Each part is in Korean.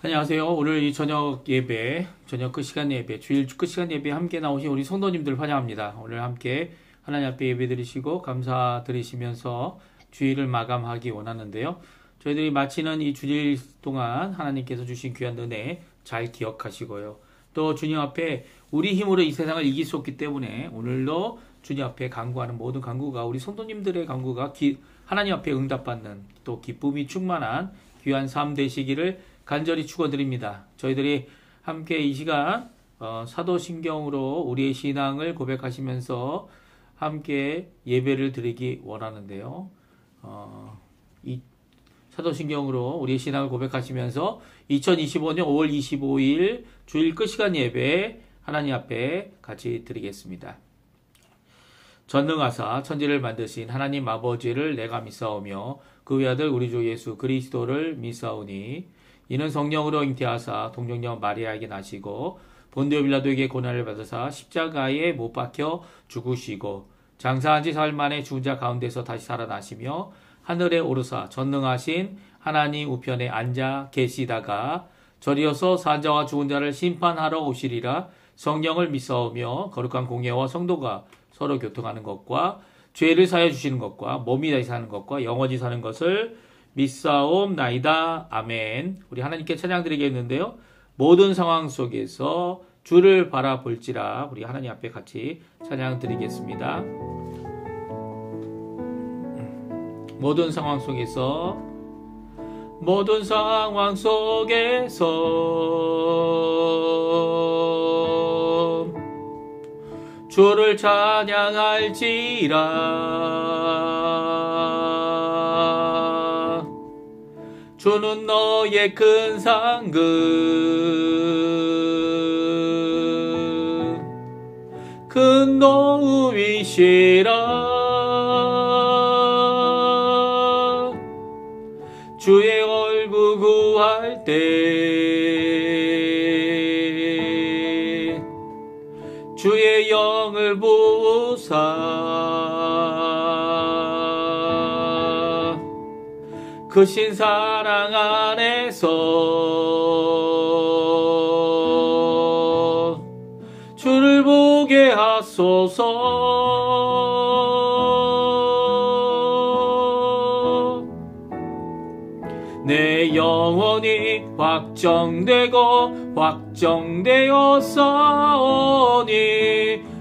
안녕하세요. 오늘 이 저녁 예배, 저녁 끝시간 예배, 주일 끝시간 예배 함께 나오신 우리 성도님들 환영합니다. 오늘 함께 하나님 앞에 예배 드리시고 감사 드리시면서 주일을 마감하기 원하는데요. 저희들이 마치는 이 주일 동안 하나님께서 주신 귀한 은혜 잘 기억하시고요. 또 주님 앞에 우리 힘으로 이 세상을 이길 수 없기 때문에 오늘도 주님 앞에 간구하는 모든 간구가 우리 성도님들의 간구가 하나님 앞에 응답받는 또 기쁨이 충만한 귀한 삶 되시기를 간절히 축원드립니다. 저희들이 함께 이 시간 사도신경으로 우리의 신앙을 고백하시면서 함께 예배를 드리기 원하는데요. 이 사도신경으로 우리의 신앙을 고백하시면서 2025년 5월 25일 주일 끝시간 예배 하나님 앞에 같이 드리겠습니다. 전능하사 천지를 만드신 하나님 아버지를 내가 믿사오며 그 외아들 우리 주 예수 그리스도를 믿사오니 이는 성령으로 잉태하사 동정녀 마리아에게 나시고 본디오 빌라도에게 고난을 받으사 십자가에 못 박혀 죽으시고 장사한 지 사흘 만에 죽은 자 가운데서 다시 살아나시며 하늘에 오르사 전능하신 하나님 우편에 앉아 계시다가 저리어서 산자와 죽은 자를 심판하러 오시리라. 성령을 믿사오며 거룩한 공예와 성도가 서로 교통하는 것과 죄를 사해 주시는 것과 몸이 다시 사는 것과 영원히 사는 것을 믿사옵나이다. 아멘. 우리 하나님께 찬양 드리겠는데요. 모든 상황 속에서 주를 바라볼지라. 우리 하나님 앞에 같이 찬양 드리겠습니다. 모든 상황 속에서 주를 찬양할지라. 주는 너의 큰 상급, 큰 도움이시라. 주의 얼굴 구할 때 주의 영을 부으사 크신 사랑 안에서 주를 보게 하소서. 내 영혼이 확정되고 확정되어 싸우니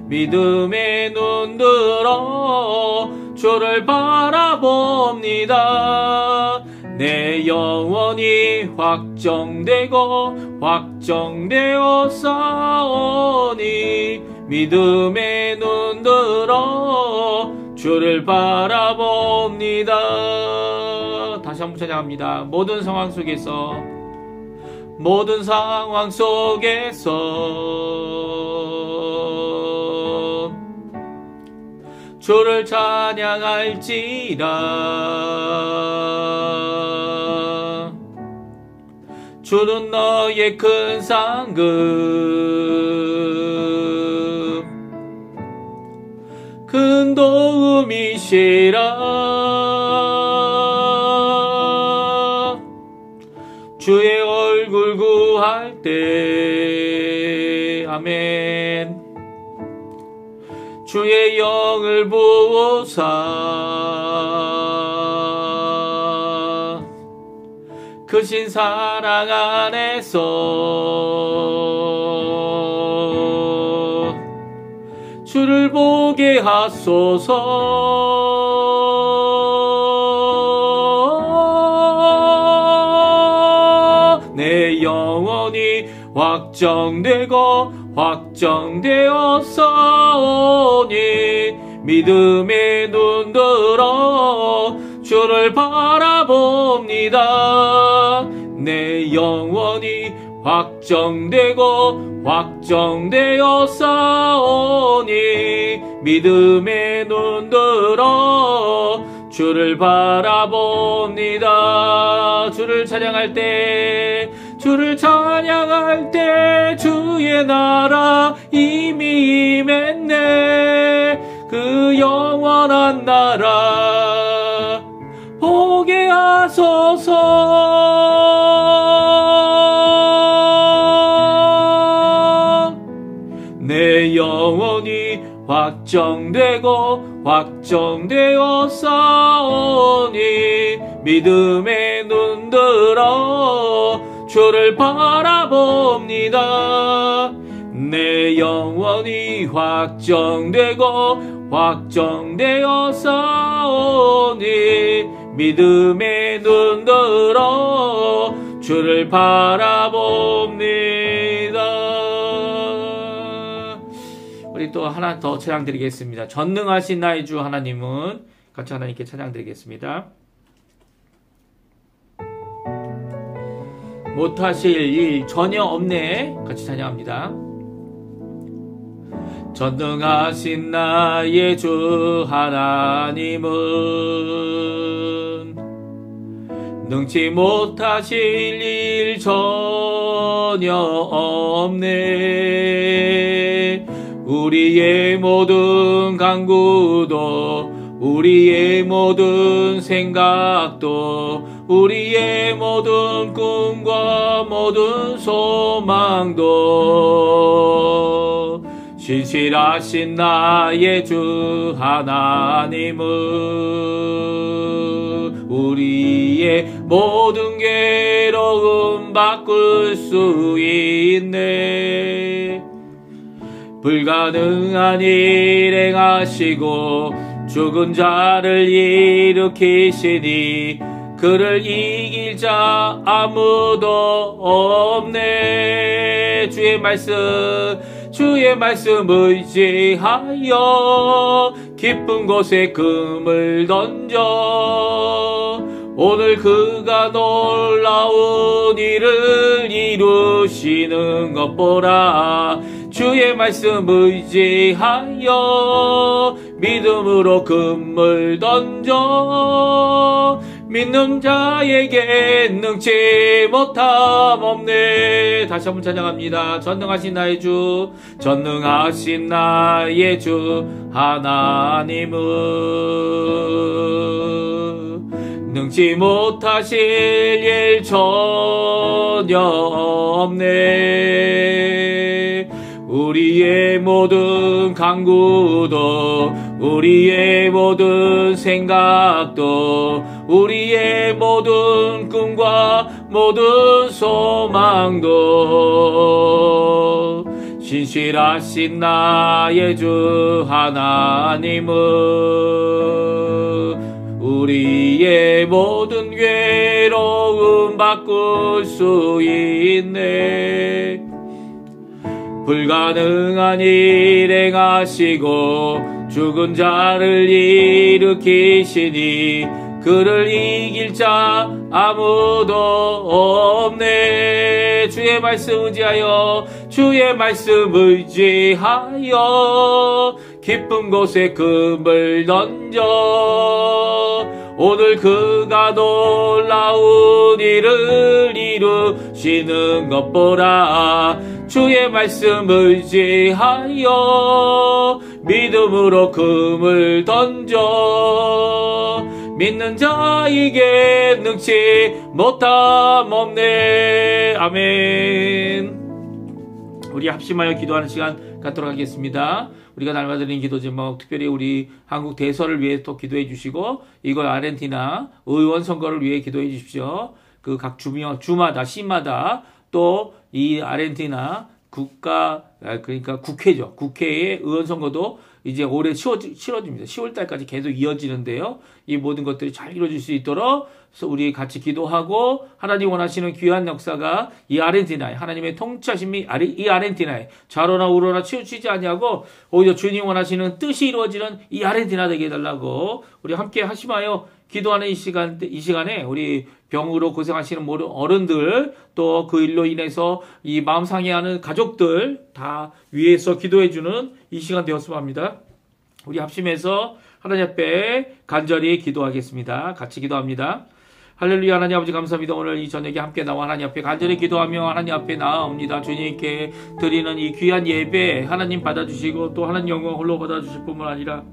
믿음의 눈 들어 주를 바라봅니다. 내 영혼이 확정되고 확정되어 싸우니 믿음의 눈 들어 주를 바라봅니다. 다시 한번 찬양합니다. 모든 상황 속에서 주를 찬양할지라. 주는 너의 큰 상급, 큰 도움이시라. 주의 얼굴 구할 때 아멘. 주의 영을 부으사 크신 사랑 안에서 주를 보게 하소서. 내 영혼이 확정되고 확정되어 싸우니 믿음의 눈 들어 주를 바라봅니다. 내 영혼이 확정되고 확정되어 싸우니 믿음의 눈 들어 주를 바라봅니다. 주를 찬양할 때 주의 나라 이미 임했네. 그 영원한 나라 보게 하소서. 확정되고 확정되어 싸우니 믿음의 눈 들어 주를 바라봅니다. 내 영혼이 확정되고 확정되어 싸우니 믿음의 눈 들어 주를 바라봅니다. 우리 또 하나 더 찬양 드리겠습니다. 전능하신 나의 주 하나님은, 같이 하나님께 찬양 드리겠습니다. 못하실 일 전혀 없네. 같이 찬양합니다. 전능하신 나의 주 하나님은 능치 못하실 일 전혀 없네. 우리의 모든 간구도 우리의 모든 생각도 우리의 모든 꿈과 모든 소망도 신실하신 나의 주 하나님은 우리의 모든 괴로움 바꿀 수 있네. 불가능한 일 행하시고 죽은 자를 일으키시니 그를 이길 자 아무도 없네. 주의 말씀 의지하여 깊은 곳에 금을 던져 오늘 그가 놀라운 일을 이루시는 것 보라. 주의 말씀 의지하여 믿음으로 금을 던져 믿는 자에게 능치 못함 없네. 다시 한번 찬양합니다. 전능하신 나의 주, 전능하신 나의 주 하나님은 능치 못하실 일 전혀 없네. 우리의 모든 간구도 우리의 모든 생각도 우리의 모든 꿈과 모든 소망도 신실하신 나의 주 하나님은 우리의 모든 괴로움 바꿀 수 있네. 불가능한 일 행하시고 죽은 자를 일으키시니 그를 이길 자 아무도 없네. 주의 말씀 의지하여 깊은 곳에 금을 던져 오늘 그가 놀라운 일을 이루시는 것 보라. 주의 말씀 의지하여 믿음으로 금을 던져 믿는 자에게 능치 못함 없네. 아멘. 우리 합심하여 기도하는 시간 갖도록 하겠습니다. 우리가 날마다 드리는 기도 제목, 특별히 우리 한국 대선을 위해 또 기도해 주시고, 이거 아르헨티나 의원 선거를 위해 기도해 주십시오. 그 각 주마다 시마다 또 이 아르헨티나 그러니까 국회죠. 국회의 의원 선거도 이제 올해 치러집니다. 10월 달까지 계속 이어지는데요. 이 모든 것들이 잘 이루어질 수 있도록 우리 같이 기도하고, 하나님 원하시는 귀한 역사가 이 아르헨티나에, 하나님의 통치하심이 이 아르헨티나에 좌로나 우로나 치우치지 아니하고 오히려 주님 원하시는 뜻이 이루어지는 이 아르헨티나 되게 해달라고 우리 함께 하심하여 기도하는 이 시간에 우리 병으로 고생하시는 모든 어른들, 또 그 일로 인해서 이 마음 상해하는 가족들 다 위해서 기도해주는 이 시간 되었으면 합니다. 우리 합심해서 하나님 앞에 간절히 기도하겠습니다. 같이 기도합니다. 할렐루야. 하나님 아버지 감사합니다. 오늘 이 저녁에 함께 나와 하나님 앞에 간절히 기도하며 하나님 앞에 나옵니다. 주님께 드리는 이 귀한 예배 하나님 받아주시고, 또 하나님 영광 홀로 받아주실 뿐만 아니라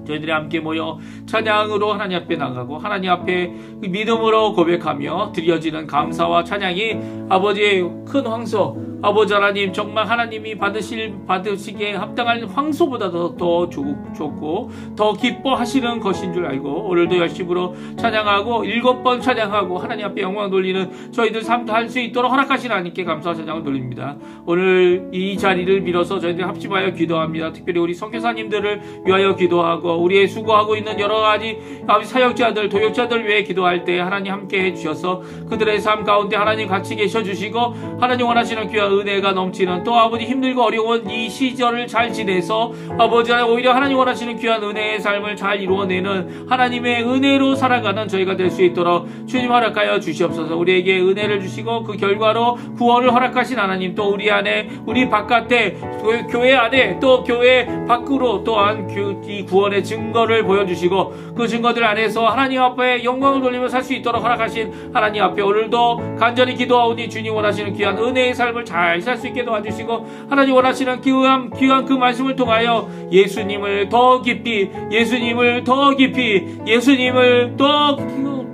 저희들이 함께 모여 찬양으로 하나님 앞에 나가고, 하나님 앞에 믿음으로 고백하며 드려지는 감사와 찬양이 아버지의 큰 황소, 아버지 하나님, 정말 하나님이 받으시기에 합당한 황소보다도 더 좋고 더 기뻐하시는 것인 줄 알고 오늘도 열심으로 찬양하고 7번 찬양하고 하나님 앞에 영광 돌리는 저희들 삶도 할 수 있도록 허락하신 하나님께 감사와 찬양을 돌립니다. 오늘 이 자리를 빌어서 저희들 합심하여 기도합니다. 특별히 우리 선교사님들을 위하여 기도하고 우리의 수고하고 있는 여러 가지 사역자들, 도역자들 위해 기도할 때 하나님 함께 해주셔서 그들의 삶 가운데 하나님 같이 계셔주시고 하나님 원하시는 귀한 은혜가 넘치는 또 아버지 힘들고 어려운 이 시절을 잘 지내서 아버지 오히려 하나님 원하시는 귀한 은혜의 삶을 잘 이루어내는 하나님의 은혜로 살아가는 저희가 될 수 있도록 주님 허락하여 주시옵소서. 우리에게 은혜를 주시고 그 결과로 구원을 허락하신 하나님, 또 우리 안에 우리 바깥에 교회 안에 또 교회 밖으로 또한 이 구원의 증거를 보여주시고 그 증거들 안에서 하나님 앞에 영광을 돌리며 살 수 있도록 허락하신 하나님 앞에 오늘도 간절히 기도하오니 주님 원하시는 귀한 은혜의 삶을 잘 살 수 있게 도와주시고 하나님 원하시는 귀한 그 말씀을 통하여 예수님을 더 깊이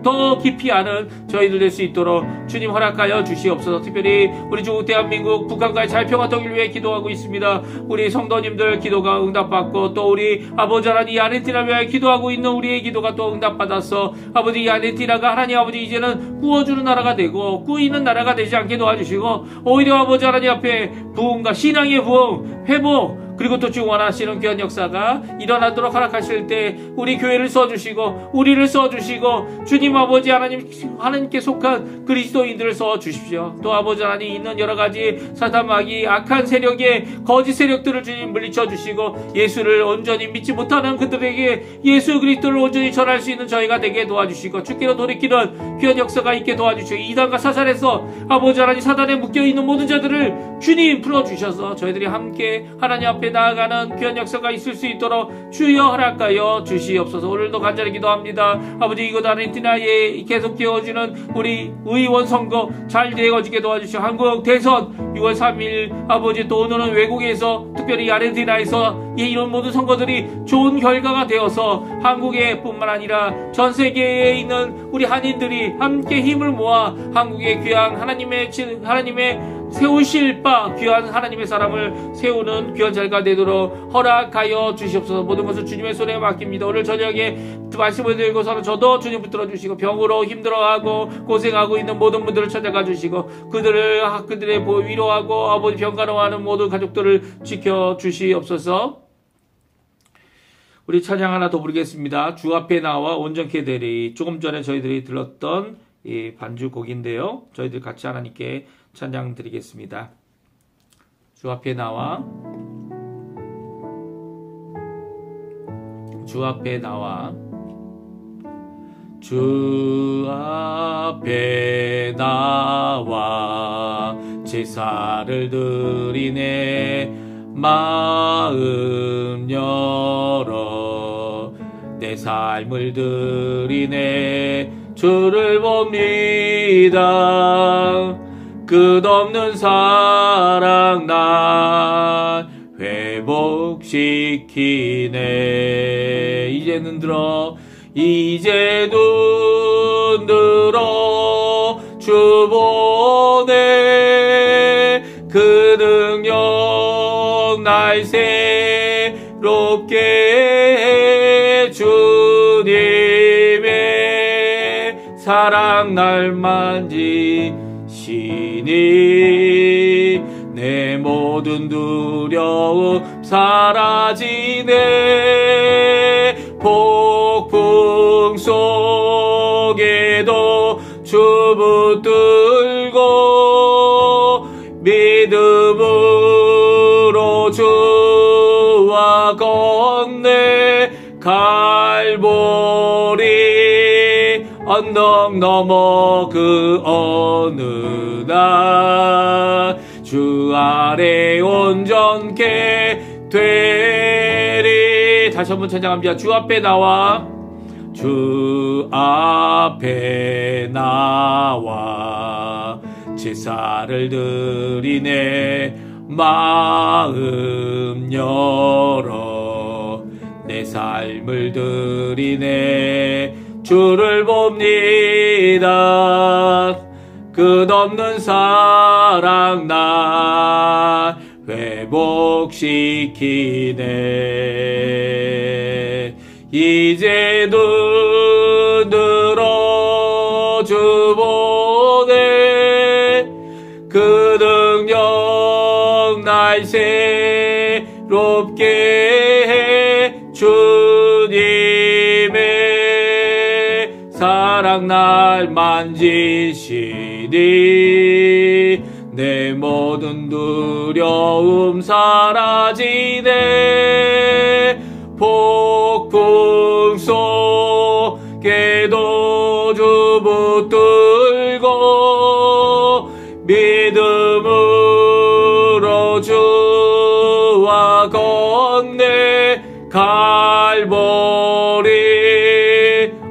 더 깊이 아는 저희들 될 수 있도록 주님 허락하여 주시옵소서. 특별히 우리 중국 대한민국 북한과의 자유평화 통일을 위해 기도하고 있습니다. 우리 성도님들 기도가 응답받고 또 우리 아버지 하나님 아르헨티나를 위하여 기도하고 있는 우리의 기도가 또 응답받아서 아버지 이 아르헨티나가 하나님 아버지 이제는 구워주는 나라가 되고 꾸이는 나라가 되지 않게 도와주시고 오히려 아버지 하나님 앞에 부흥과 신앙의 부흥, 회복 그리고 또 주 원하시는 귀한 역사가 일어나도록 허락하실 때 우리 교회를 써주시고 우리를 써주시고 주님 아버지 하나님께 속한 그리스도인들을 써주십시오. 또 아버지 하나님 있는 여러가지 사탄마귀 악한 세력의 거짓 세력들을 주님 물리쳐 주시고 예수를 온전히 믿지 못하는 그들에게 예수 그리스도를 온전히 전할 수 있는 저희가 되게 도와주시고 주께로 돌이키는 귀한 역사가 있게 도와주시고 이단과 사살에서 아버지 하나님 사단에 묶여있는 모든 자들을 주님 풀어주셔서 저희들이 함께 하나님 앞에 나아가는 귀한 역사가 있을 수 있도록 주여 허락하여 주시옵소서. 오늘도 간절히 기도합니다. 아버지 이곳 아르헨티나에 계속 되어지는 우리 의원 선거 잘 되어지게 도와주시고 한국 대선 6월 3일 아버지 또 오늘은 외국에서 특별히 아르헨티나에서 이런 모든 선거들이 좋은 결과가 되어서 한국에 뿐만 아니라 전 세계에 있는 우리 한인들이 함께 힘을 모아 한국의 귀한 하나님의 세우실 바 귀한 하나님의 사람을 세우는 귀한 자리가 되도록 허락하여 주시옵소서. 모든 것을 주님의 손에 맡깁니다. 오늘 저녁에 말씀을 드리고서는 저도 주님 붙들어 주시고 병으로 힘들어하고 고생하고 있는 모든 분들을 찾아가 주시고 그들의 위로하고 아버지 병간호하는 모든 가족들을 지켜 주시옵소서. 우리 찬양 하나 더 부르겠습니다. 주 앞에 나와 온전케 되리. 조금 전에 저희들이 들었던 이 반주곡인데요. 저희들 같이 하나님께 찬양 드리겠습니다. 주 앞에 나와 주 앞에 나와 제사를 드리네 마음 열어 내 삶을 드리네 주를 봅니다. 끝없는 사랑 날 회복시키네. 이제 눈 들어 주 보네 그 능력 날 새롭게 해 주님의 사랑 날 만지시니 내 모든 두려움 사라지네. 폭풍 속에도 주 붙들고 믿음으로 주와 건네 갈보리 언덕 넘어 그 어느 날 주 아래 온전케 되리. 다시 한번 찬양합니다. 주 앞에 나와 제사를 드리네 마음 열어 내 삶을 드리네 주를 봅니다. 끝없는 사랑 날 회복시키네. 이제 눈들어 주보네. 그 능력 날 새롭게 해. 주님의 사랑 날 만지시니 내 모든 두려움 사라지네. 폭풍 속에도 주 붙들고 믿음으로 주와 건네. 갈보리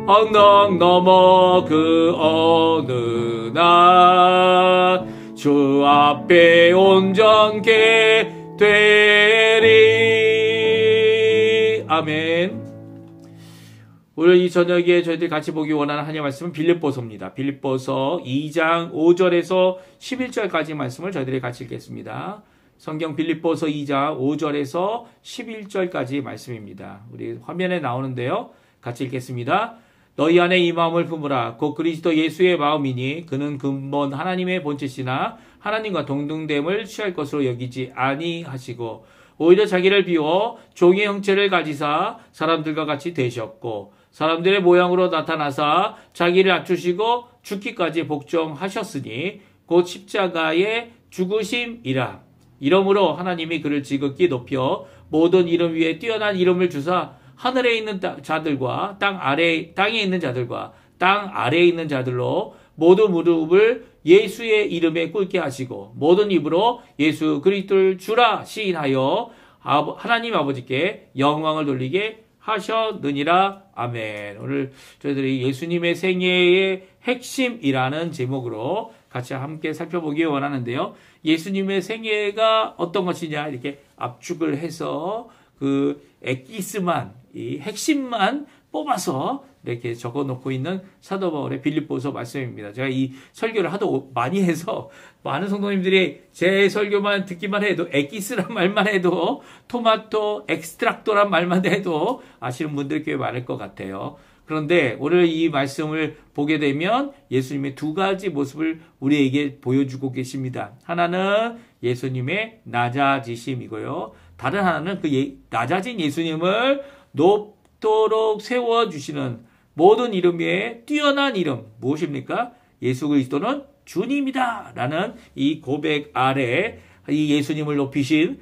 언덕 넘어 그 어느 날 주 앞에 온전케 되리. 아멘. 오늘 이 저녁에 저희들이 같이 보기 원하는 하나님의 말씀은 빌립보서입니다. 빌립보서 2장 5절에서 11절까지 말씀을 저희들이 같이 읽겠습니다. 성경 빌립보서 2장 5절에서 11절까지 말씀입니다. 우리 화면에 나오는데요. 같이 읽겠습니다. 너희 안에 이 마음을 품으라. 곧 그리스도 예수의 마음이니 그는 근본 하나님의 본체시나 하나님과 동등됨을 취할 것으로 여기지 아니하시고 오히려 자기를 비워 종의 형체를 가지사 사람들과 같이 되셨고 사람들의 모양으로 나타나사 자기를 낮추시고 죽기까지 복종하셨으니 곧 십자가의 죽으심이라. 이러므로 하나님이 그를 지극히 높여 모든 이름 위에 뛰어난 이름을 주사 하늘에 있는 자들과 땅에 있는 자들과 땅 아래에 있는 자들로 모든 무릎을 예수의 이름에 꿇게 하시고 모든 입으로 예수 그리스도를 주라 시인하여 하나님 아버지께 영광을 돌리게 하셨느니라. 아멘. 오늘 저희들이 예수님의 생애의 핵심이라는 제목으로 같이 함께 살펴보기 원하는데요. 예수님의 생애가 어떤 것이냐 이렇게 압축을 해서 그 엑기스만 이 핵심만 뽑아서 이렇게 적어놓고 있는 사도 바울의 빌립보서 말씀입니다. 제가 이 설교를 하도 많이 해서 많은 성도님들이 제 설교만 듣기만 해도 엑기스란 말만 해도 토마토 엑스트락토란 말만 해도 아시는 분들이 꽤 많을 것 같아요. 그런데 오늘 이 말씀을 보게 되면 예수님의 두 가지 모습을 우리에게 보여주고 계십니다. 하나는 예수님의 낮아지심이고요. 다른 하나는 그 낮아진 예수님을 높도록 세워주시는 모든 이름 위에 뛰어난 이름 무엇입니까? 예수 그리스도는 주님이다 라는 이 고백 아래 이 예수님을 높이신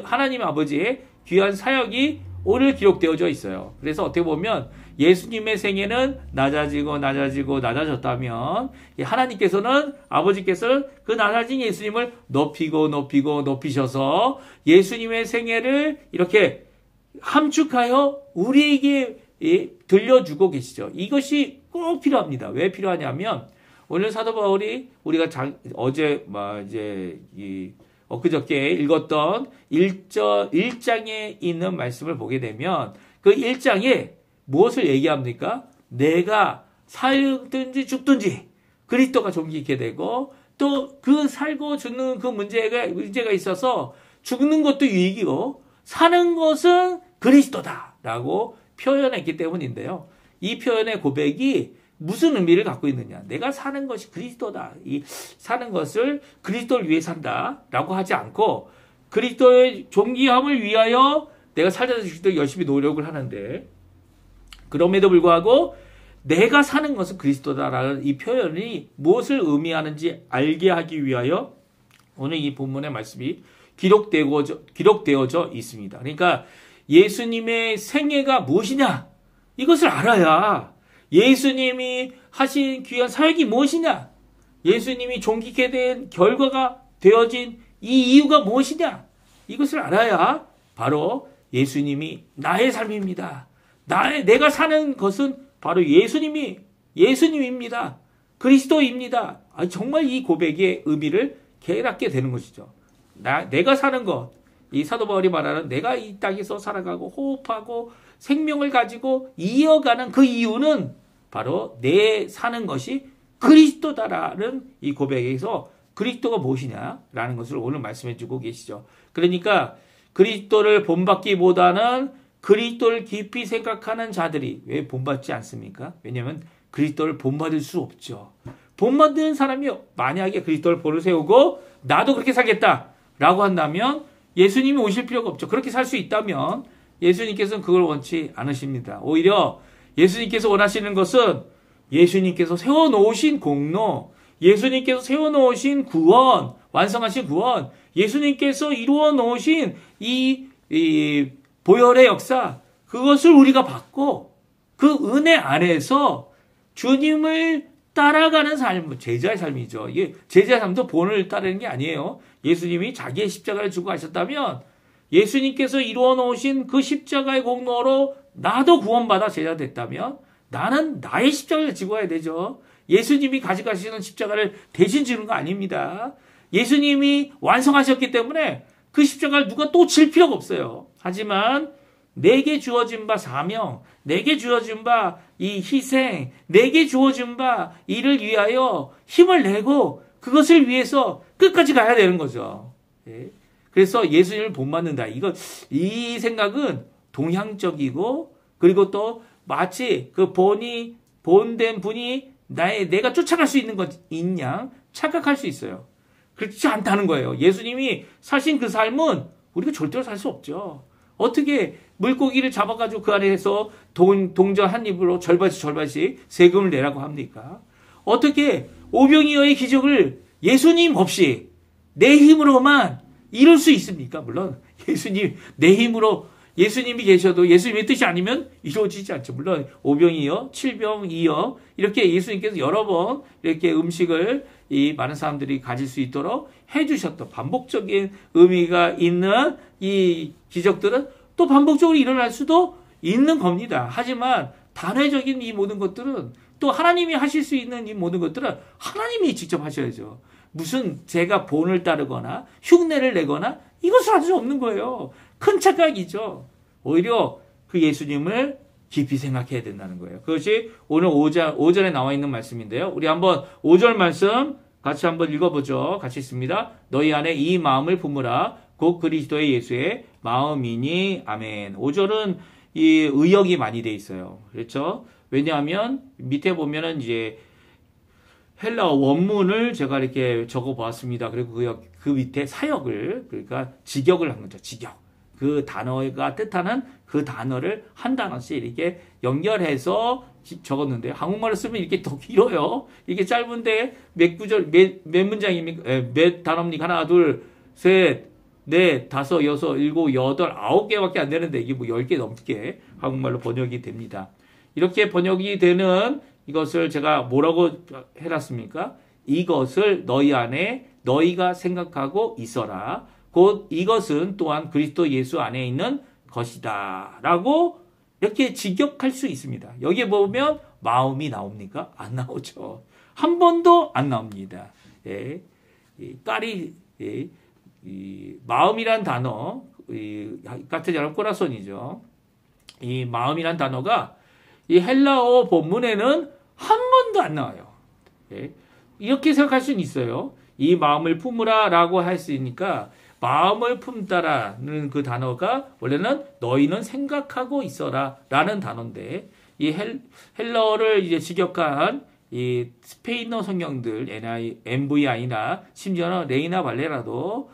하나님 아버지의 귀한 사역이 오늘 기록되어져 있어요. 그래서 어떻게 보면 예수님의 생애는 낮아졌다면 하나님께서는 아버지께서는 그 낮아진 예수님을 높이셔서 예수님의 생애를 이렇게 함축하여 우리에게 들려주고 계시죠. 이것이 꼭 필요합니다. 왜 필요하냐면 오늘 사도 바울이 우리가 엊그저께 읽었던 1장에 있는 말씀을 보게 되면 그 1장에 무엇을 얘기합니까? 내가 살든지 죽든지 그리스도가 존귀케 되고 또 그 살고 죽는 그 문제가 있어서 죽는 것도 유익이고 사는 것은 그리스도다라고 표현했기 때문인데요. 이 표현의 고백이 무슨 의미를 갖고 있느냐? 내가 사는 것이 그리스도다. 이 사는 것을 그리스도를 위해 산다라고 하지 않고 그리스도의 존귀함을 위하여 내가 살다 죽기도 열심히 노력을 하는데 그럼에도 불구하고 내가 사는 것은 그리스도다라는 이 표현이 무엇을 의미하는지 알게 하기 위하여 오늘 이 본문의 말씀이 기록되어져 있습니다. 그러니까 예수님의 생애가 무엇이냐? 이것을 알아야 예수님이 하신 귀한 사역이 무엇이냐? 예수님이 존귀케 된 결과가 되어진 이 이유가 무엇이냐? 이것을 알아야 바로 예수님이 나의 삶입니다. 내가 사는 것은 바로 예수님입니다. 그리스도입니다. 정말 이 고백의 의미를 깨닫게 되는 것이죠. 내가 사는 것, 이 사도 바울이 말하는 내가 이 땅에서 살아가고 호흡하고 생명을 가지고 이어가는 그 이유는 바로 내 사는 것이 그리스도다라는 이 고백에서 그리스도가 무엇이냐라는 것을 오늘 말씀해 주고 계시죠. 그러니까 그리스도를 본받기보다는 그리스도를 깊이 생각하는 자들이 왜 본받지 않습니까? 왜냐하면 그리스도를 본받을 수 없죠. 본받는 사람이 만약에 그리스도를 본을 세우고 나도 그렇게 살겠다라고 한다면 예수님이 오실 필요가 없죠. 그렇게 살 수 있다면 예수님께서는 그걸 원치 않으십니다. 오히려 예수님께서 원하시는 것은 예수님께서 세워놓으신 공로, 예수님께서 세워놓으신 구원, 완성하신 구원, 예수님께서 이루어 놓으신 이 보혈의 역사, 그것을 우리가 받고 그 은혜 안에서 주님을 따라가는 삶, 제자의 삶이죠. 이게 제자의 삶도 본을 따르는 게 아니에요. 예수님이 자기의 십자가를 주고 가셨다면 예수님께서 이루어 놓으신 그 십자가의 공로로 나도 구원받아 제자 됐다면 나는 나의 십자가를 지고 가야 되죠. 예수님이 가져가시는 십자가를 대신 지는 거 아닙니다. 예수님이 완성하셨기 때문에 그 십자가를 누가 또 질 필요가 없어요. 하지만 내게 주어진 바 사명, 내게 주어진 바 이 희생, 내게 주어진 바 이를 위하여 힘을 내고 그것을 위해서 끝까지 가야 되는 거죠. 예. 그래서 예수님을 본받는다. 이 생각은 동양적이고 그리고 또 마치 그 본된 분이 내가 쫓아갈 수 있는 것인 양 착각할 수 있어요. 그렇지 않다는 거예요. 예수님이 사신 그 삶은 우리가 절대로 살 수 없죠. 어떻게 물고기를 잡아가지고 그 안에서 동전 한 입으로 절반씩 세금을 내라고 합니까? 어떻게 오병이어의 기적을 예수님 없이 내 힘으로만 이룰 수 있습니까? 물론 내 힘으로 예수님이 계셔도 예수님의 뜻이 아니면 이루어지지 않죠. 물론 오병이어, 칠병이어 이렇게 예수님께서 여러 번 이렇게 음식을 이 많은 사람들이 가질 수 있도록 해주셨던 반복적인 의미가 있는 이 기적들은 또 반복적으로 일어날 수도 있는 겁니다. 하지만 단회적인 이 모든 것들은 또 하나님이 하실 수 있는 이 모든 것들은 하나님이 직접 하셔야죠. 무슨 제가 본을 따르거나 흉내를 내거나 이것을 할 수 없는 거예요. 큰 착각이죠. 오히려 그 예수님을 깊이 생각해야 된다는 거예요. 그것이 오늘 5절에 나와 있는 말씀인데요. 우리 한번 5절 말씀 같이 한번 읽어보죠. 같이 있습니다. 너희 안에 이 마음을 품으라. 곧 그리스도의 예수의 마음이니. 아멘. 5절은 이 의역이 많이 돼 있어요. 그렇죠? 왜냐하면 밑에 보면은 이제 헬라어 원문을 제가 이렇게 적어 보았습니다. 그리고 그 밑에 사역을, 그러니까 직역을 한 거죠. 직역. 그 단어가 뜻하는 그 단어를 한 단어씩 이렇게 연결해서 적었는데, 한국말로 쓰면 이렇게 더 길어요. 이게 짧은데 몇 문장입니까? 몇 단어입니까? 하나, 둘, 셋, 넷, 다섯, 여섯, 일곱, 여덟, 9개밖에 안 되는데 이게 뭐 10개 넘게 한국말로 번역이 됩니다. 이렇게 번역이 되는 이것을 제가 뭐라고 해놨습니까? 이것을 너희 안에 너희가 생각하고 있어라. 곧 이것은 또한 그리스도 예수 안에 있는 것이다. 라고 이렇게 직역할 수 있습니다. 여기에 보면 마음이 나옵니까? 안 나오죠. 한 번도 안 나옵니다. 예. 이 마음이란 단어, 카테자람 코라손이죠. 이 마음이란 단어가 이 헬라어 본문에는 한 번도 안 나와요. 예. 이렇게 생각할 수는 있어요. 이 마음을 품으라 라고 했으니까 마음을 품다라는 그 단어가 원래는 너희는 생각하고 있어라 라는 단어인데, 이 헬라어를 이제 직역한 이 스페인어 성경들, MVI나 심지어는 레이나 발레라도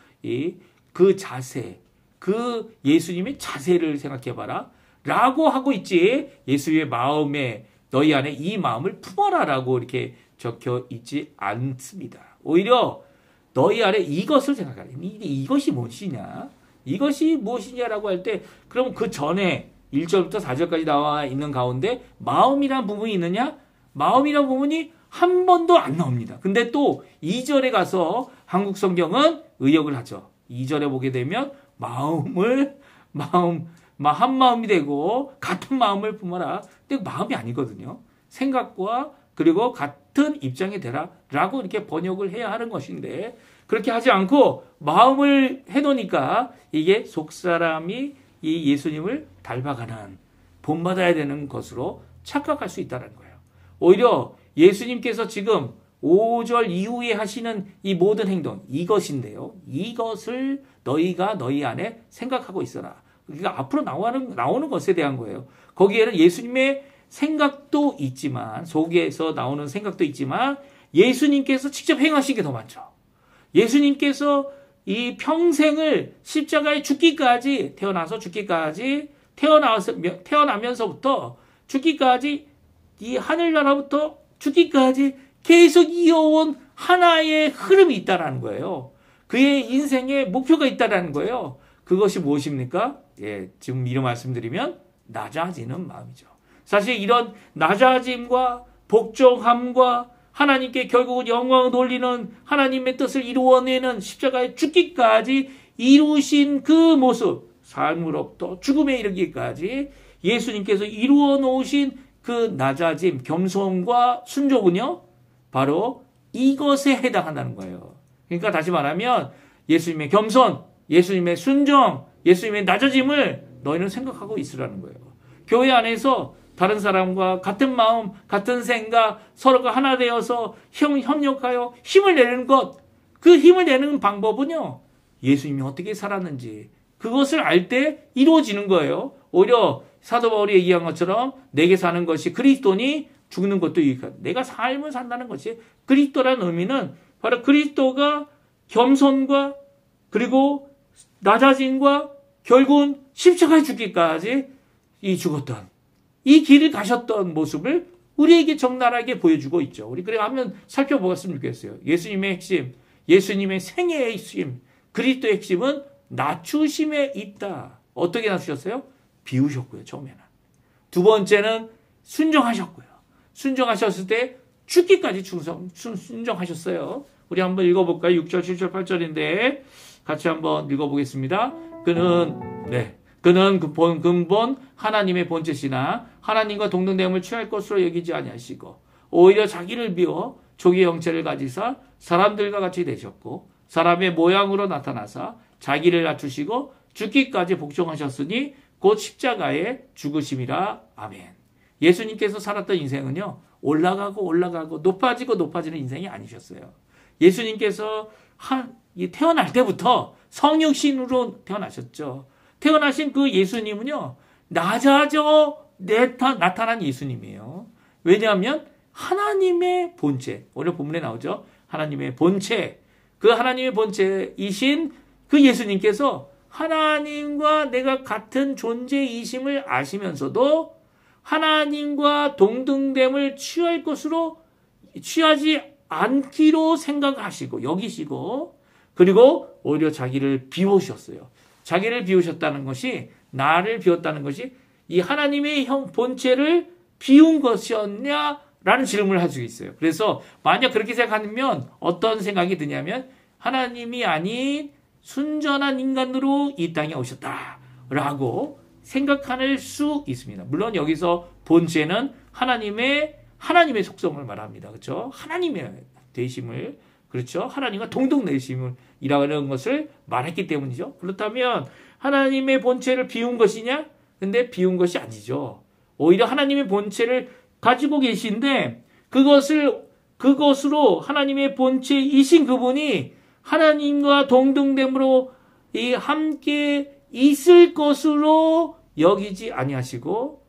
그 자세, 그 예수님의 자세를 생각해봐라 라고 하고 있지, 예수의 마음에 너희 안에 이 마음을 품어라 라고 이렇게 적혀 있지 않습니다. 오히려 너희 안에 이것을 생각하라. 이것이 무엇이냐? 이것이 무엇이냐라고 할 때, 그럼 그 전에 1절부터 4절까지 나와 있는 가운데 마음이란 부분이 있느냐? 마음이란 부분이 한 번도 안 나옵니다. 근데 또 2절에 가서 한국 성경은 의역을 하죠. 2절에 보게 되면 한 마음이 되고 같은 마음을 품어라. 근데 마음이 아니거든요. 생각과 그리고 같은 입장이 되라 라고 이렇게 번역을 해야 하는 것인데, 그렇게 하지 않고 마음을 해놓으니까 이게 속사람이 이 예수님을 닮아가는, 본받아야 되는 것으로 착각할 수 있다는 거예요. 오히려 예수님께서 지금 5절 이후에 하시는 이 모든 행동, 이것인데요. 이것을 너희가 너희 안에 생각하고 있어라. 그러니까 앞으로 나오는 것에 대한 거예요. 거기에는 예수님의 생각도 있지만, 속에서 나오는 생각도 있지만, 예수님께서 직접 행하신 게 더 많죠. 예수님께서 이 평생을 십자가에 죽기까지, 태어나면서부터 죽기까지, 이 하늘나라부터 죽기까지 계속 이어온 하나의 흐름이 있다라는 거예요. 그의 인생에 목표가 있다라는 거예요. 그것이 무엇입니까? 예, 지금 이런 말씀드리면 낮아지는 마음이죠. 사실 이런 낮아짐과 복종함과 하나님께 결국은 영광을 돌리는 하나님의 뜻을 이루어내는 십자가에 죽기까지 이루신 그 모습, 삶으로부터 죽음에 이르기까지 예수님께서 이루어 놓으신 그 낮아짐, 겸손과 순종은요, 바로 이것에 해당한다는 거예요. 그러니까 다시 말하면 예수님의 겸손, 예수님의 순종, 예수님의 낮아짐을 너희는 생각하고 있으라는 거예요. 교회 안에서 다른 사람과 같은 마음, 같은 생각, 서로가 하나 되어서 협력하여 힘을 내는 것, 그 힘을 내는 방법은요, 예수님이 어떻게 살았는지 그것을 알 때 이루어지는 거예요. 오히려 사도 바울이 얘기한 것처럼 내게 사는 것이 그리스도니 죽는 것도 유익하다. 내가 삶을 산다는 것이 그리스도라는 의미는 바로 그리스도가 겸손과 그리고 낮아짐과 결국은 십자가에 죽기까지 이 죽었던 이 길을 가셨던 모습을 우리에게 적나라하게 보여주고 있죠. 우리 그래 한번 살펴보았으면 좋겠어요. 예수님의 핵심, 예수님의 생애의 핵심, 그리스도의 핵심은 낮추심에 있다. 어떻게 낮추셨어요? 비우셨고요. 처음에는. 두 번째는 순종하셨고요. 순종하셨을 때 죽기까지 순종하셨어요. 우리 한번 읽어볼까요? 6절, 7절, 8절인데 같이 한번 읽어보겠습니다. 그는 근본 하나님의 본체시나 하나님과 동등됨을 취할 것으로 여기지 아니하시고 오히려 자기를 비워 조기의 형체를 가지사 사람들과 같이 되셨고 사람의 모양으로 나타나사 자기를 낮추시고 죽기까지 복종하셨으니 곧 십자가에 죽으심이라. 아멘. 예수님께서 살았던 인생은요, 올라가고 높아지는 인생이 아니셨어요. 예수님께서 태어날 때부터 성육신으로 태어나셨죠. 태어나신 그 예수님은요, 낮아져 나타난 예수님이에요. 왜냐하면 하나님의 본체, 오늘 본문에 나오죠. 하나님의 본체, 그 하나님의 본체이신 그 예수님께서 하나님과 내가 같은 존재이심을 아시면서도 하나님과 동등됨을 취하지 않기로 생각하시고 여기시고 그리고 오히려 자기를 비우셨어요. 자기를 비우셨다는 것이 나를 비웠다는 것이 이 하나님의 본체를 비운 것이었냐라는 질문을 할 수 있어요. 그래서 만약 그렇게 생각하면 어떤 생각이 드냐면 하나님이 아닌 순전한 인간으로 이 땅에 오셨다라고 생각할 수 있습니다. 물론 여기서 본체는 하나님의 속성을 말합니다. 그렇죠? 하나님의 되심을, 그렇죠? 하나님과 동등되심이라는 것을 말했기 때문이죠. 그렇다면 하나님의 본체를 비운 것이냐? 근데 비운 것이 아니죠. 오히려 하나님의 본체를 가지고 계신데 그것으로 하나님의 본체이신 그분이 하나님과 동등됨으로 함께 있을 것으로 여기지 아니하시고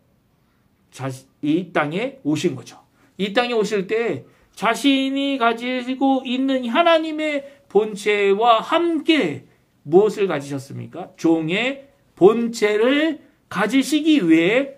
이 땅에 오신 거죠. 이 땅에 오실 때 자신이 가지고 있는 하나님의 본체와 함께 무엇을 가지셨습니까? 종의 본체를 가지시기 위해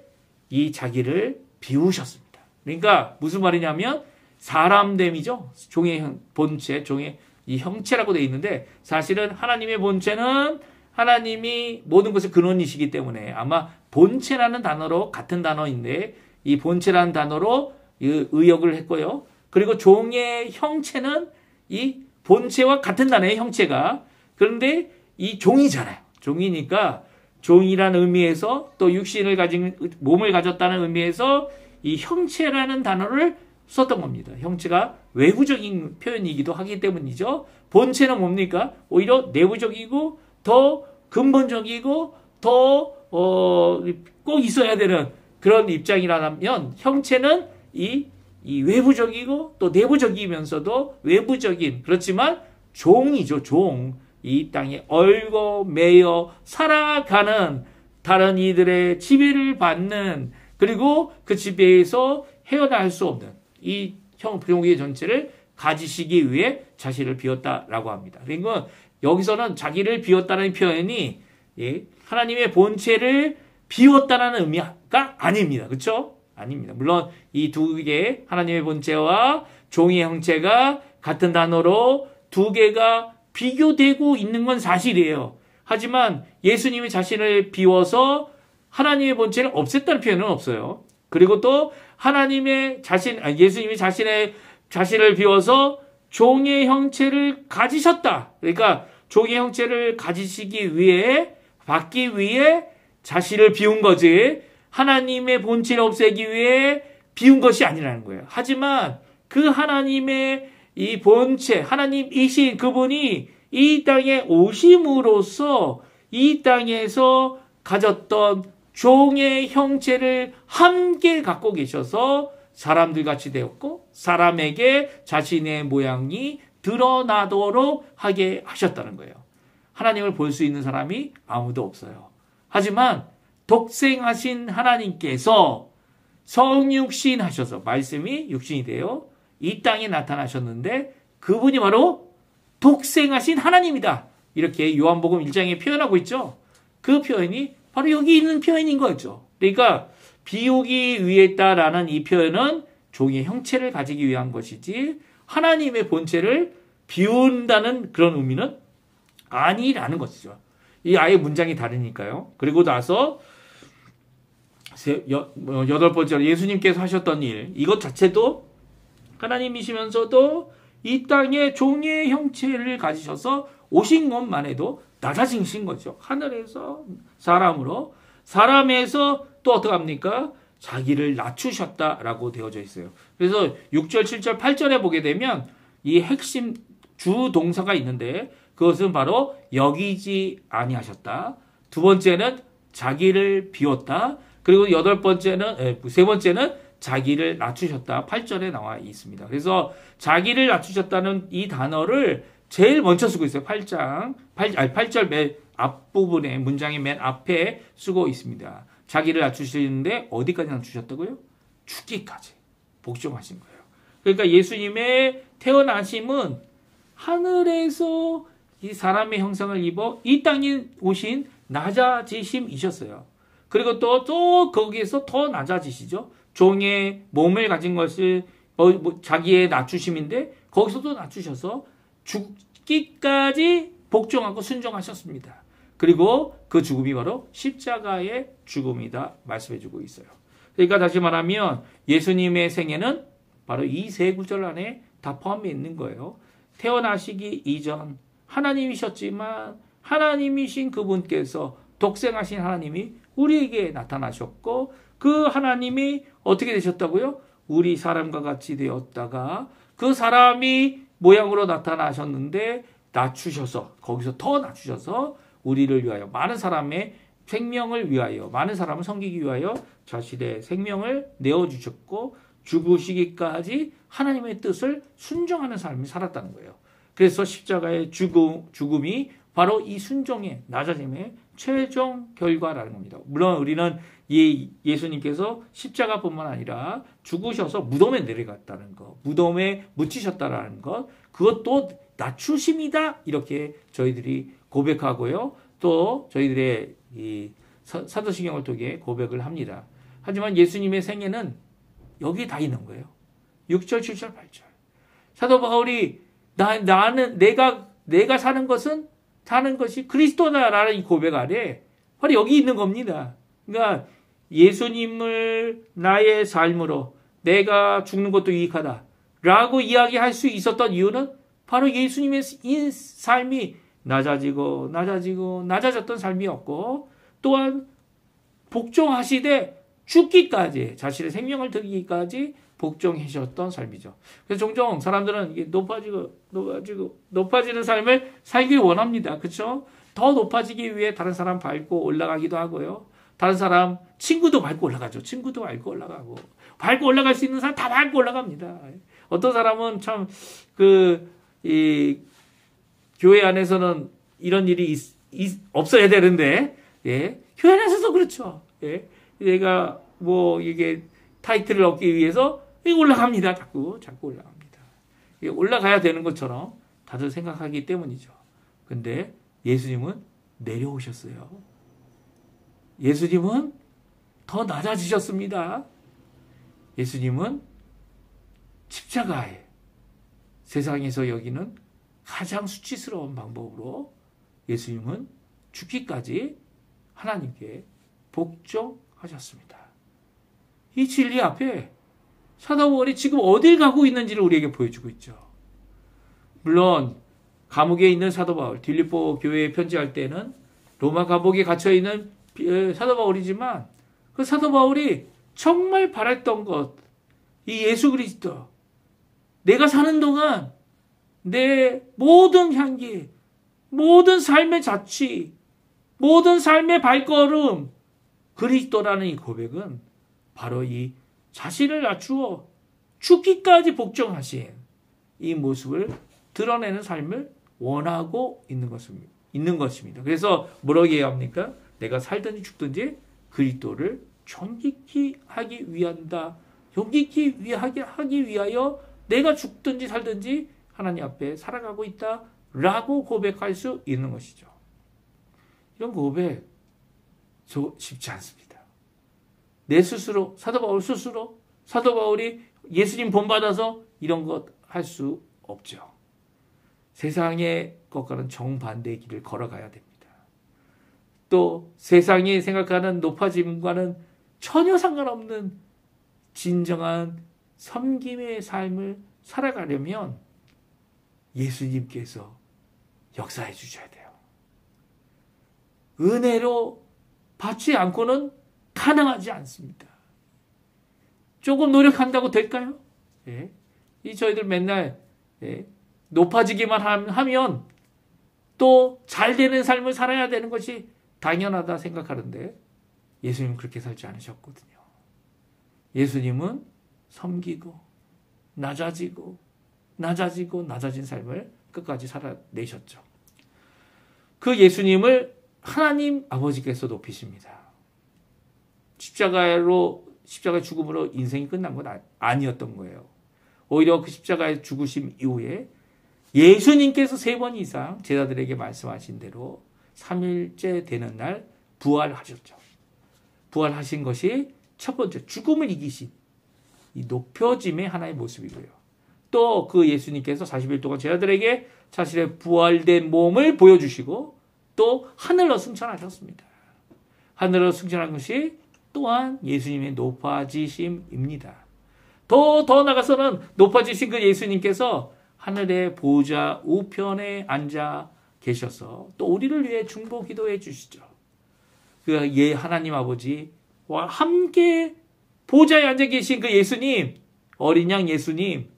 이 자기를 비우셨습니다. 그러니까 무슨 말이냐면 사람됨이죠. 종의 본체, 종의 이 형체라고 되어 있는데 사실은 하나님의 본체는 하나님이 모든 것의 근원이시기 때문에 아마 본체라는 단어로 같은 단어인데 이 본체라는 단어로 의역을 했고요. 그리고 종의 형체는 이 본체와 같은 단어의 형체가 그런데 이 종이잖아요. 종이니까 종이라는 의미에서 또 육신을 가진 몸을 가졌다는 의미에서 이 형체라는 단어를 썼던 겁니다. 형체가 외부적인 표현이기도 하기 때문이죠. 본체는 뭡니까? 오히려 내부적이고 더 근본적이고 더 꼭 있어야 되는 그런 입장이라면 형체는 이 이 외부적이고 또 내부적이면서도 외부적인 그렇지만 종이죠. 종. 이 땅에 얼고 매여 살아가는 다른 이들의 지배를 받는 그리고 그 지배에서 헤어날 수 없는 이 종의 전체를 가지시기 위해 자신을 비웠다라고 합니다. 그러니까 여기서는 자기를 비웠다는 표현이 하나님의 본체를 비웠다는 의미가 아닙니다. 그렇죠? 아닙니다. 물론 이 두 개의 하나님의 본체와 종의 형체가 같은 단어로 두 개가 비교되고 있는 건 사실이에요. 하지만 예수님이 자신을 비워서 하나님의 본체를 없앴다는 표현은 없어요. 그리고 또 예수님이 자신을 비워서 종의 형체를 가지셨다. 그러니까 종의 형체를 가지시기 위해 받기 위해 자신을 비운 거지 하나님의 본체를 없애기 위해 비운 것이 아니라는 거예요. 하지만 그 하나님의 이 본체, 하나님이신 그분이 이 땅에 오심으로써 이 땅에서 가졌던 종의 형체를 함께 갖고 계셔서 사람들 같이 되었고 사람에게 자신의 모양이 드러나도록 하게 하셨다는 거예요. 하나님을 볼 수 있는 사람이 아무도 없어요. 하지만 독생하신 하나님께서 성육신 하셔서 말씀이 육신이 되어 이 땅에 나타나셨는데 그분이 바로 독생하신 하나님이다. 이렇게 요한복음 1장에 표현하고 있죠. 그 표현이 바로 여기 있는 표현인 거죠. 그러니까 비우기 위했다라는 이 표현은 종의 형체를 가지기 위한 것이지 하나님의 본체를 비운다는 그런 의미는 아니라는 것이죠. 이 아예 문장이 다르니까요. 그리고 나서 여덟 번째로 예수님께서 하셨던 일, 이것 자체도 하나님이시면서도 이 땅에 종의 형체를 가지셔서 오신 것만 해도 낮아지신 거죠. 하늘에서 사람으로, 사람에서 또 어떻게 합니까? 자기를 낮추셨다라고 되어져 있어요. 그래서 6절, 7절, 8절에 보게 되면 이 핵심 주 동사가 있는데 그것은 바로 여기지 아니하셨다. 두 번째는 자기를 비웠다. 그리고 세 번째는 자기를 낮추셨다. 8절에 나와 있습니다. 그래서 자기를 낮추셨다는 이 단어를 제일 먼저 쓰고 있어요. 8절 맨 앞부분에 문장의 맨 앞에 쓰고 있습니다. 자기를 낮추시는데 어디까지 낮추셨다고요? 죽기까지 복종하신 거예요. 그러니까 예수님의 태어나심은 하늘에서 이 사람의 형상을 입어 이 땅에 오신 낮아지심이셨어요. 그리고 또 거기에서 더 낮아지시죠. 종의 몸을 가진 것을 자기의 낮추심인데 거기서도 낮추셔서 죽기까지 복종하고 순종하셨습니다. 그리고 그 죽음이 바로 십자가의 죽음이다 말씀해주고 있어요. 그러니까 다시 말하면 예수님의 생애는 바로 이 세 구절 안에 다 포함되어 있는 거예요. 태어나시기 이전 하나님이셨지만 하나님이신 그분께서 독생하신 하나님이 우리에게 나타나셨고 그 하나님이 어떻게 되셨다고요? 우리 사람과 같이 되었다가 그 사람이 모양으로 나타나셨는데 낮추셔서 거기서 더 낮추셔서 우리를 위하여 많은 사람의 생명을 위하여 많은 사람을 섬기기 위하여 자신의 생명을 내어주셨고 죽으시기까지 하나님의 뜻을 순종하는 삶을 살았다는 거예요. 그래서 십자가의 죽음이 바로 이 순종의 낮아짐의 최종 결과라는 겁니다. 물론 우리는 예수님께서 십자가뿐만 아니라 죽으셔서 무덤에 내려갔다는 것, 무덤에 묻히셨다라는 것, 그것도 낮추심이다 이렇게 저희들이 고백하고요. 또 저희들의 이 사도신경을 통해 고백을 합니다. 하지만 예수님의 생애는 여기에 다 있는 거예요. 6절, 7절, 8절. 사도 바울이 내가 사는 것이 그리스도다라는 이 고백 아래 바로 여기 있는 겁니다. 그러니까 예수님을 나의 삶으로 내가 죽는 것도 유익하다 라고 이야기할 수 있었던 이유는 바로 예수님의 이 삶이 낮아졌던 삶이었고 또한 복종하시되 죽기까지 자신의 생명을 드리기까지 복종하셨던 삶이죠. 그래서 종종 사람들은 이게 높아지는 삶을 살길 원합니다. 그렇죠? 더 높아지기 위해 다른 사람 밟고 올라가기도 하고요. 다른 사람 친구도 밟고 올라가죠. 친구도 밟고 올라가고 밟고 올라갈 수 있는 사람 다 밟고 올라갑니다. 어떤 사람은 참 이 교회 안에서는 이런 일이 없어야 되는데 교회 안에서도 그렇죠. 내가 뭐 이게 타이틀을 얻기 위해서 올라갑니다. 자꾸 올라갑니다. 올라가야 되는 것처럼 다들 생각하기 때문이죠. 근데 예수님은 내려오셨어요. 예수님은 더 낮아지셨습니다. 예수님은 십자가에 세상에서 여기는 가장 수치스러운 방법으로 예수님은 죽기까지 하나님께 복종하셨습니다. 이 진리 앞에 사도 바울이 지금 어딜 가고 있는지를 우리에게 보여주고 있죠. 물론 감옥에 있는 사도 바울, 빌립보 교회에 편지할 때는 로마 감옥에 갇혀 있는 사도 바울이지만 그 사도 바울이 정말 바랬던 것, 이 예수 그리스도, 내가 사는 동안 내 모든 향기, 모든 삶의 자취, 모든 삶의 발걸음, 그리스도라는 이 고백은 바로 이 자신을 낮추어 죽기까지 복종하신 이 모습을 드러내는 삶을 원하고 있는 것입니다. 그래서 뭐라고 얘기합니까? 내가 살든지 죽든지 그리스도를 존귀히 하기 위한다. 존귀히 하기 위하여 내가 죽든지 살든지 하나님 앞에 살아가고 있다. 라고 고백할 수 있는 것이죠. 이런 고백 쉽지 않습니다. 내 스스로, 사도 바울 스스로, 사도 바울이 예수님 본받아서 이런 것 할 수 없죠. 세상의 것과는 정반대의 길을 걸어가야 됩니다. 또 세상이 생각하는 높아짐과는 전혀 상관없는 진정한 섬김의 삶을 살아가려면 예수님께서 역사해 주셔야 돼요. 은혜로 받지 않고는 가능하지 않습니다. 조금 노력한다고 될까요? 이 저희들 맨날 높아지기만 하면 또 잘 되는 삶을 살아야 되는 것이 당연하다 생각하는데 예수님은 그렇게 살지 않으셨거든요. 예수님은 섬기고 낮아지고 낮아진 삶을 끝까지 살아내셨죠. 그 예수님을 하나님 아버지께서 높이십니다. 십자가의 죽음으로 인생이 끝난 건 아니었던 거예요. 오히려 그 십자가의 죽으심 이후에 예수님께서 3번 이상 제자들에게 말씀하신 대로 3일째 되는 날 부활하셨죠. 부활하신 것이 첫 번째 죽음을 이기신 이 높여짐의 하나의 모습이고요. 또 그 예수님께서 40일 동안 제자들에게 자신의 부활된 몸을 보여주시고 또 하늘로 승천하셨습니다. 하늘로 승천한 것이 또한 예수님의 높아지심입니다. 더 나가서는 높아지신 그 예수님께서 하늘의 보좌 우편에 앉아 계셔서 또 우리를 위해 중보 기도해 주시죠. 그 하나님 아버지와 함께 보좌에 앉아 계신 그 예수님, 어린 양 예수님,